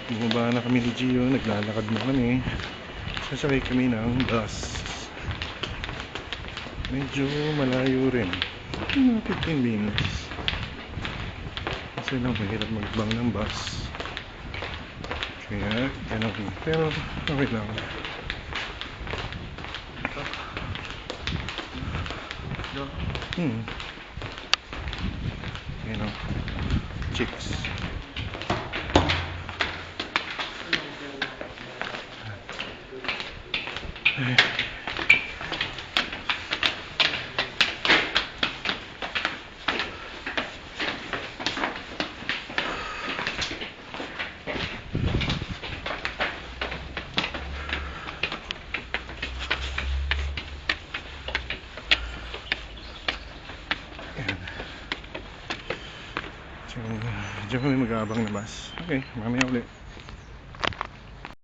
Bumaba na kami ni Gio, naglalakad na kami. Sasakay kami ng bus. Medyo malayo rin. 15 minutes. Kasi lang mahirap magbang ng bus. Kaya ganun. Pero okay lang. You know, chicks. So, diyan kami mag-aabang na bus. Okay, mamaya ulit.